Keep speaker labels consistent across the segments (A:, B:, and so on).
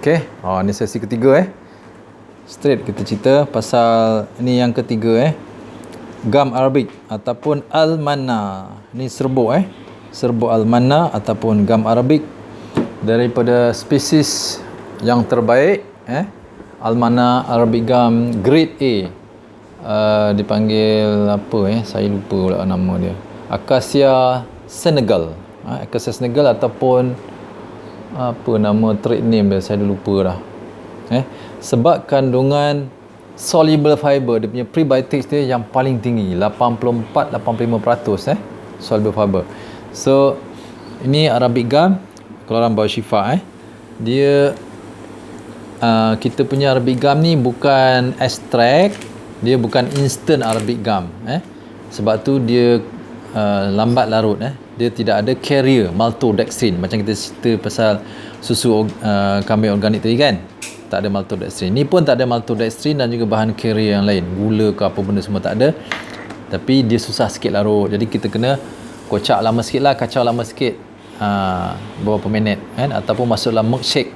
A: Okey, ni sesi ketiga Straight kita cerita pasal ni yang ketiga Gam Arabik ataupun Al-Manna. Ni serbuk serbuk Al-Manna ataupun gam Arabik daripada spesies yang terbaik Al-Manna Arabic gum grade A. Dipanggil apa saya lupa pula nama dia. Acacia Senegal. Acacia Senegal ataupun apa nama trade name dia, saya dah lupa dah. Sebab kandungan soluble fiber, dia punya prebiotics dia yang paling tinggi, 84-85% soluble fiber. So ini Arabic gum, keluaran Bawa Syifa dia kita punya Arabic gum ni bukan extract, dia bukan instant Arabic gum sebab tu dia lambat larut dia tidak ada carrier maltodextrin macam kita cerita pasal susu kambing organik tadi kan, tak ada maltodextrin. Ni pun tak ada maltodextrin dan juga bahan carrier yang lain, gula ke apa benda semua tak ada, tapi dia susah sikit larut, jadi kita kena kocak lama sikit lah, kacau lama sikit beberapa minit ataupun masuk dalam milkshake.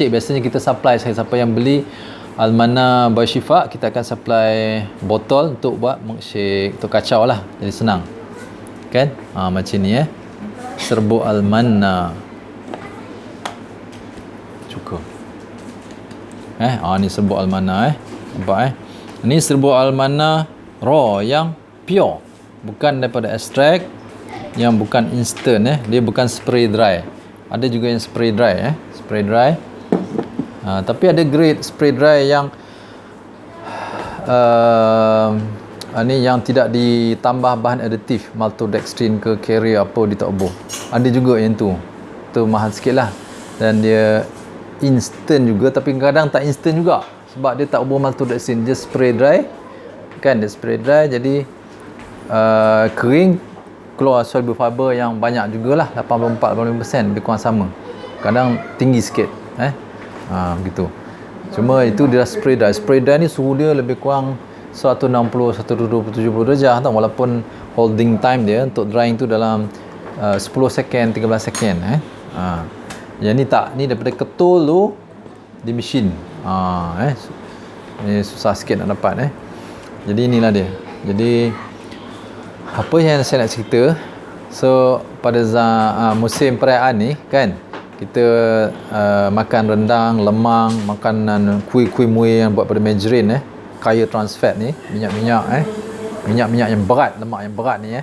A: Biasanya kita supply, siapa yang beli Al-Manna Bawa Syifa, kita akan supply botol untuk buat milkshake, untuk kacau lah, jadi senang kan. Macam ni serbuk Al-Manna cukup. Ni serbuk Al-Manna nampak ni serbuk Al-Manna raw yang pure, bukan daripada extract, yang bukan instant dia bukan spray dry. Ada juga yang spray dry spray dry. Tapi ada grade spray dry yang ni yang tidak ditambah bahan aditif maltodextrin ke carrier apa ditabuh. Ada juga yang tu mahal sikit lah, dan dia instant juga, tapi kadang tak instant juga sebab dia tak ubah maltodextrin, dia spray dry kan, dia spray dry jadi kering, keluar soluble fiber yang banyak jugalah, 84-85%, lebih kurang sama, kadang tinggi sikit begitu. Cuma itu dia spray dry. Spray dry ni suhu dia lebih kurang 160, 170 darjah tau, walaupun holding time dia untuk drying tu dalam 10 second, 13 second yang ni tak, ni daripada ketul tu di mesin ni susah sikit nak dapat jadi inilah dia. Jadi apa yang saya nak cerita, so pada musim perayaan ni kan, kita makan rendang, lemang, makanan kuih-kuih muih yang buat pada margarine kaya trans fat ni, minyak-minyak minyak-minyak yang berat, lemak yang berat ni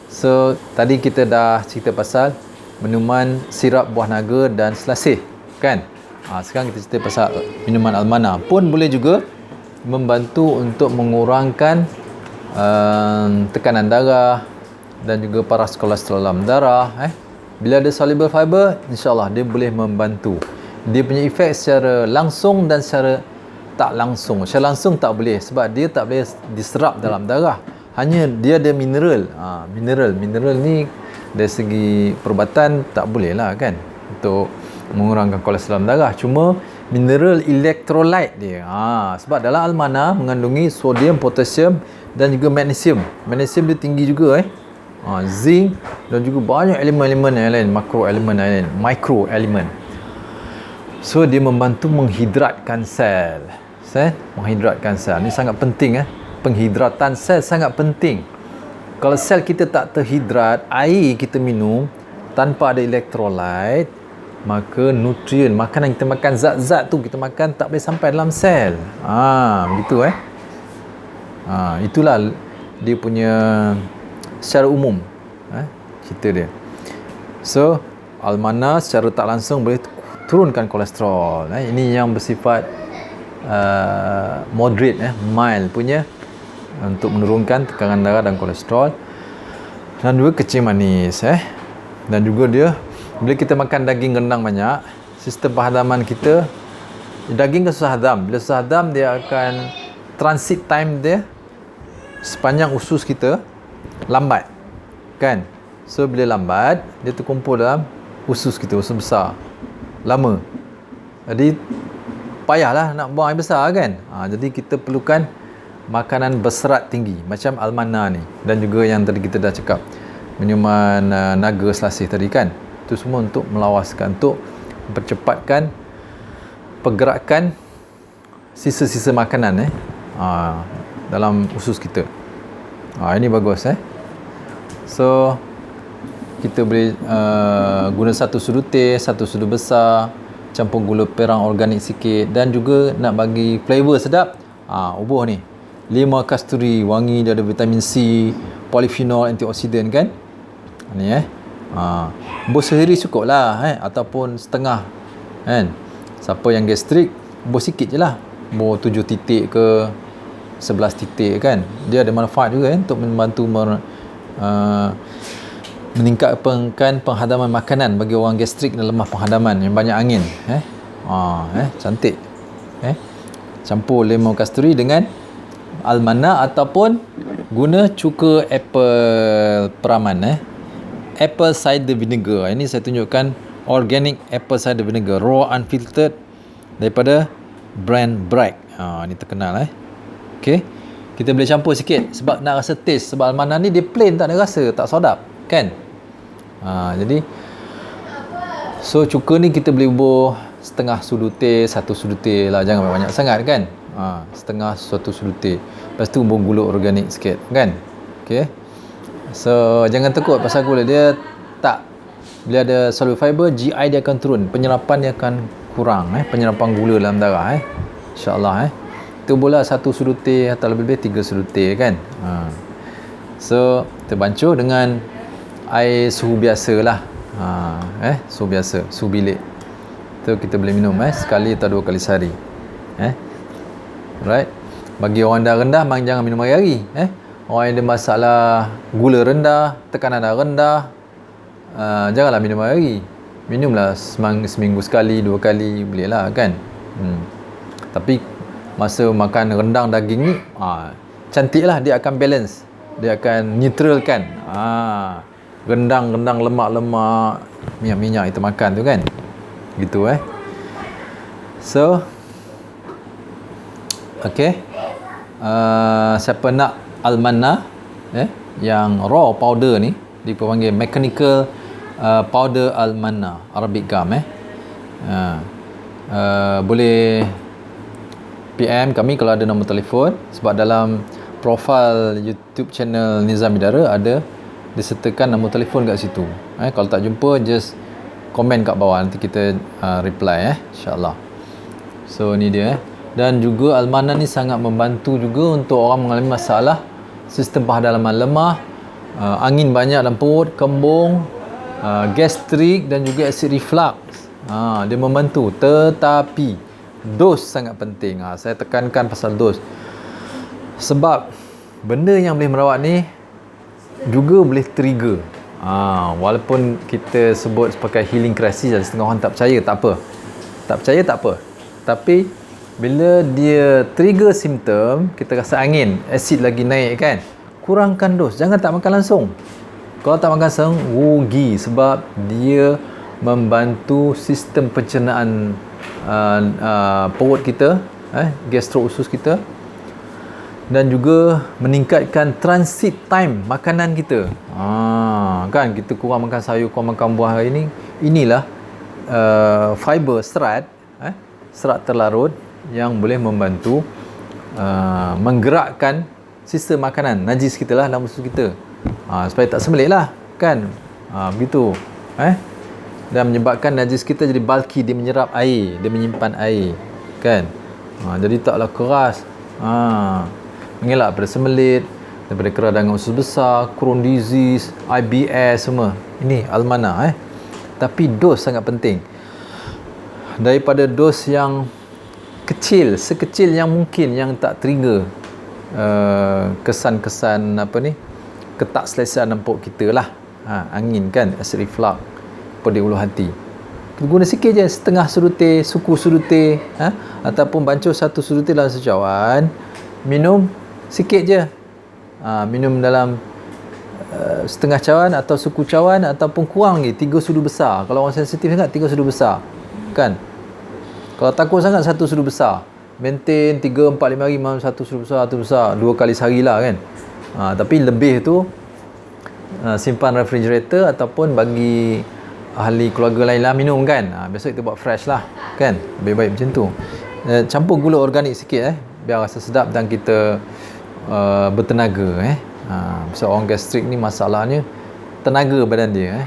A: So tadi kita dah cerita pasal minuman sirap buah naga dan selasih kan. Sekarang kita cerita pasal minuman Al-Manna pun boleh juga membantu untuk mengurangkan tekanan darah dan juga paras kolesterol dalam darah Bila ada soluble fiber, insyaAllah dia boleh membantu. Dia punya efek secara langsung dan secara tak langsung. Secara langsung tak boleh sebab dia tak boleh diserap dalam darah. Hanya dia ada mineral. Mineral ni dari segi perubatan tak boleh lah kan, untuk mengurangkan kolesterol dalam darah. Cuma mineral elektrolit dia. Sebab dalam Al-Manna mengandungi sodium, potasium dan juga magnesium. Magnesium dia tinggi juga zinc dan juga banyak elemen-elemen yang lain, makro elemen yang lain, micro elemen. So dia membantu menghidratkan sel. Menghidratkan sel ni sangat penting Penghidratan sel sangat penting. Kalau sel kita tak terhidrat, air kita minum tanpa ada elektrolit, maka nutrien makanan kita makan, zat-zat tu kita makan tak boleh sampai dalam sel. Begitu itulah dia punya secara umum cerita dia. So Al-Manna secara tak langsung boleh turunkan kolesterol. Ini yang bersifat moderate mild punya, untuk menurunkan tekanan darah dan kolesterol, dan juga kencing manis dan juga dia bila kita makan daging rendang banyak, sistem penghadaman kita, daging kan susah hadam. Bila susah hadam, dia akan transit time dia sepanjang usus kita lambat kan. So bila lambat, dia terkumpul dalam usus kita, usus besar, lama, jadi payahlah nak buang air besar kan. Jadi kita perlukan makanan berserat tinggi macam Al-Manna ni, dan juga yang tadi kita dah cakap minuman naga selasih tadi kan. Itu semua untuk melawaskan, untuk mempercepatkan pergerakan sisa-sisa makanan dalam usus kita. Ini bagus So kita boleh guna satu sudu teh, satu sudu besar, campur gula perang organik sikit, dan juga nak bagi flavor sedap, ubuh ni limau kasturi, wangi, dia ada vitamin C, polyphenol, antioksidan kan. Ni ubuh sehari cukup lah ataupun setengah kan. Siapa yang gastrik, ubuh sikit je lah, ubuh 7 titik ke 11 titik kan. Dia ada manfaat juga untuk membantu meningkatkan penghadaman makanan bagi orang gastrik dan lemah penghadaman yang banyak angin. Cantik. Campur limau kasturi dengan almana ataupun guna cuka apple peraman, apple cider vinegar. Ini saya tunjukkan organic apple cider vinegar, raw unfiltered, daripada brand Bragg. Ini terkenal Okey, kita boleh campur sikit sebab nak rasa taste. Sebab almana ni dia plain, tak ada rasa, tak sedap kan. Jadi so cuka ni kita boleh ubur setengah sudu teh, satu sudu teh lah, jangan banyak sangat kan. Setengah satu sudu teh. Lepas tu ubur gula organik sikit kan. Okey, so jangan takut pasal gula, dia tak, bila ada soluble fiber, GI dia akan turun, penyerapan dia akan kurang, penyerapan gula dalam darah, insyaAllah. Itu bola satu sudu teh atau lebih-lebih 3 sudu teh kan. So kita bancuh dengan air suhu biasa lah, suhu biasa, suhu bilik. Tu kita boleh minum sekali atau 2 kali sehari. Right. Bagi orang dah rendah, memang jangan minum hari-hari. Orang yang ada masalah gula rendah, tekanan darah rendah, janganlah minum hari-hari. Minumlah seminggu sekali, 2 kali boleh lah kan. Tapi masa makan rendang daging ni, cantik lah, dia akan balance, dia akan neutralkan rendang lemak-lemak, minyak-minyak kita makan tu kan, gitu So okey, siapa nak almana yang raw powder ni, dipanggil mechanical powder almana Arabic gum, boleh PM kami kalau ada nombor telefon, sebab dalam profil YouTube channel Nizam Bidara ada disertakan nombor telefon kat situ. Kalau tak jumpa, just komen kat bawah, nanti kita reply insyaAllah. So ni dia dan juga almana ni sangat membantu juga untuk orang mengalami masalah sistem penghadaman lemah, angin banyak dalam perut, kembung, gastrik dan juga acid reflux. Dia membantu, tetapi dos sangat penting. Saya tekankan pasal dos, sebab benda yang boleh merawat ni juga boleh trigger. Walaupun kita sebut sebagai healing crisis, setengah orang tak percaya, tak apa. Tak percaya tak apa. Tapi bila dia trigger simptom, kita rasa angin, asid lagi naik kan, kurangkan dos. Jangan tak makan langsung. Kalau tak makan langsung, rugi, sebab dia membantu sistem pencernaan perut kita, gastro usus kita, dan juga meningkatkan transit time makanan kita. Kan kita kurang makan sayur, kurang makan buah hari ini. Inilah fiber, serat terlarut yang boleh membantu menggerakkan sistem makanan najis kita lah dalam usus kita, supaya tak sembelit lah kan. Begitu dan menyebabkan najis kita jadi bulky, dia menyerap air, dia menyimpan air kan. Jadi taklah keras, mengelak daripada sembelit, daripada keradangan usus besar, Crohn disease, IBS semua. Ini almana tapi dos sangat penting. Daripada dos yang kecil, sekecil yang mungkin, yang tak trigger kesan-kesan ketak selesa dalam perut kita lah, angin kan, acid reflux, pedih ulu hati. Kita guna sikit je, setengah sudu teh, suku sudu teh, ataupun bancuh satu sudu teh dalam secawan, minum sikit je, minum dalam setengah cawan atau suku cawan, ataupun kurang lagi 3 sudu besar. Kalau orang sensitif sangat, 3 sudu besar kan. Kalau takut sangat, 1 sudu besar. Maintain 3, 4, 5 hari malam 1 sudu besar, 1 besar, 2 kali sehari lah kan. Tapi lebih tu simpan refrigerator ataupun bagi ahli keluarga lain lah minum kan. Besok kita buat fresh lah kan, lebih baik macam tu. Campur gula organik sikit biar rasa sedap dan kita bertenaga sebab orang gastrik ni masalahnya tenaga badan dia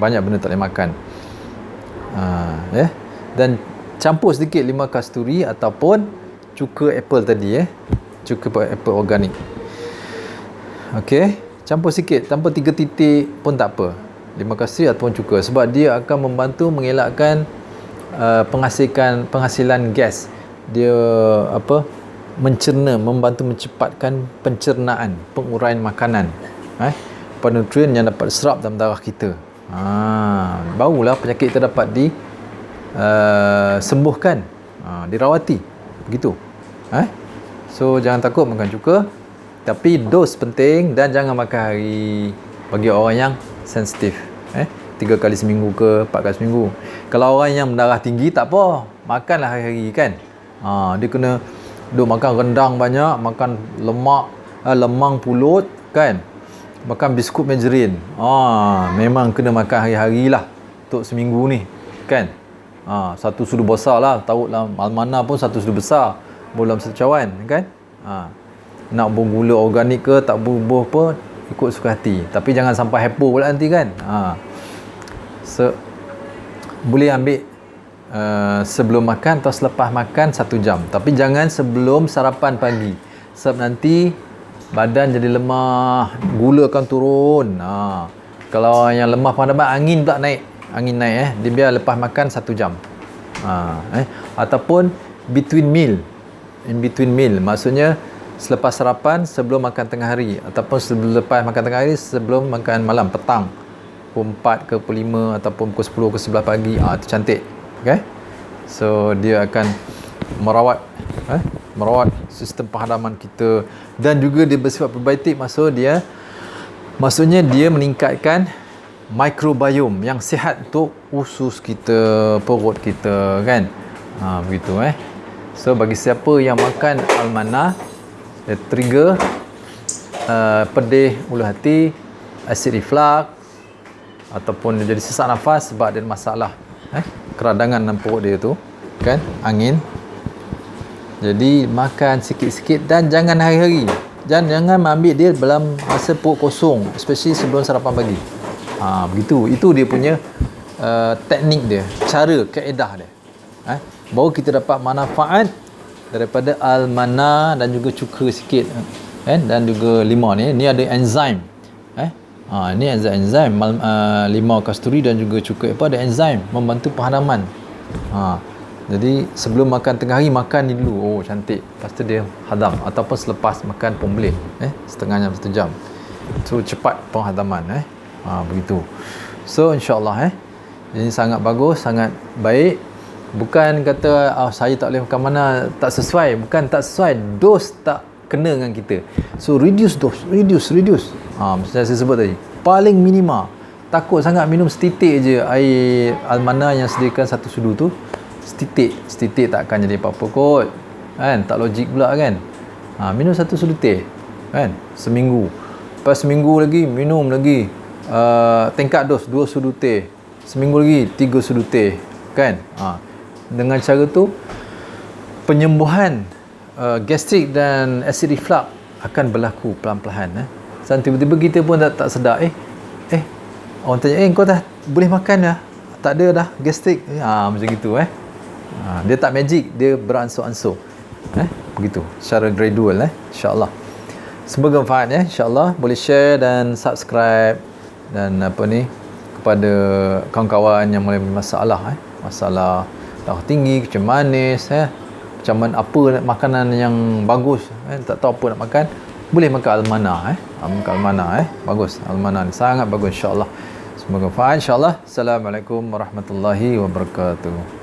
A: banyak benda tak boleh makan. Dan campur sedikit limau kasturi ataupun cuka apple tadi cuka apple organik. Okey, campur sikit tanpa 3 titik pun tak apa, limau kasturi ataupun cuka, sebab dia akan membantu mengelakkan penghasilan gas. Dia membantu mencepatkan pencernaan, penguraian makanan, nutrien yang dapat serap dalam darah kita. Barulah penyakit kita dapat sembuhkan, dirawati begitu. So jangan takut makan cuka, tapi dos penting dan jangan makan hari bagi orang yang sensitif. 3 kali seminggu ke 4 kali seminggu. Kalau orang yang mendarah tinggi tak apa, makanlah hari-hari kan. Dia kena makan rendang banyak, makan lemak, lemang pulut kan, makan biskut margarin. Memang kena makan hari-hari lah untuk seminggu ni kan. Satu sudu besar lah, tahu lah Almana pun satu sudu besar dalam satu cawan kan. Nak bubuh gula organik ke tak bubuh apa, ikut suka hati, tapi jangan sampai hypo pula nanti kan. Boleh ambil sebelum makan atau selepas makan 1 jam, tapi jangan sebelum sarapan pagi, sebab nanti badan jadi lemah, gula akan turun. Kalau yang lemah penghantaman, angin pula naik, dia biar lepas makan 1 jam. Ataupun in between meal, maksudnya selepas sarapan sebelum makan tengah hari, ataupun lepas makan tengah hari sebelum makan malam, petang pukul 4 ke pukul 5 ataupun pukul 10 ke 11 pagi. Itu cantik. Okay? So dia akan merawat sistem penghadaman kita, dan juga dia bersifat probiotik. Maksudnya dia meningkatkan microbiome yang sihat untuk usus kita, perut kita kan. Begitu So bagi siapa yang makan Almana, dia trigger pedih ulu hati, acid reflux, ataupun dia jadi sesak nafas sebab ada masalah keradangan dalam perut dia tu kan, angin. Jadi makan sikit-sikit dan jangan hari-hari. Jangan ambil dia dalam masa perut kosong, especially sebelum sarapan pagi. Begitu. Itu dia punya teknik dia, cara, kaedah dia. Baru kita dapat manfaat daripada Almana dan juga cuka sikit dan juga limau ni ada enzim. Ini enzim limau kasturi dan juga cuka ada enzim membantu penghadaman. Jadi sebelum makan tengah hari, makan ni dulu. Cantik. Lepas tu dia hadam, ataupun selepas makan pun boleh. Setengah jam, 1 jam. So cepat penghadaman. Begitu. So insyaAllah ini sangat bagus, sangat baik. Bukan kata saya tak boleh makan mana, tak sesuai. Bukan tak sesuai, dos tak kena dengan kita. So reduce dose, reduce. Macam saya sebut tadi, paling minima. Takut sangat minum setitik je air Almana yang sediakan 1 sudu tu. Setitik tak akan jadi apa-apa kot kan, tak logik pula kan. Minum 1 sudu teh kan seminggu, lepas seminggu lagi minum lagi tingkat dos 2 sudu teh, seminggu lagi 3 sudu teh kan. Dengan cara tu penyembuhan gastrik dan acid reflux akan berlaku pelan-pelan. Dan tiba-tiba kita pun tak sedar orang tanya kau dah boleh makan dah, tak ada dah gastrik. Macam gitu dia tak magic, dia beransur-ansur begitu, secara gradual insya-Allah. Semoga manfaat insya-Allah. Boleh share dan subscribe dan kepada kawan-kawan yang mulai masalah masalah darah tinggi, kecil manis, macam mana, apa makanan yang bagus, tak tahu apa nak makan, boleh makan Almana makan Almana bagus. Almana ni sangat bagus insya-Allah. Semoga manfaat insya-Allah. Assalamualaikum warahmatullahi wabarakatuh.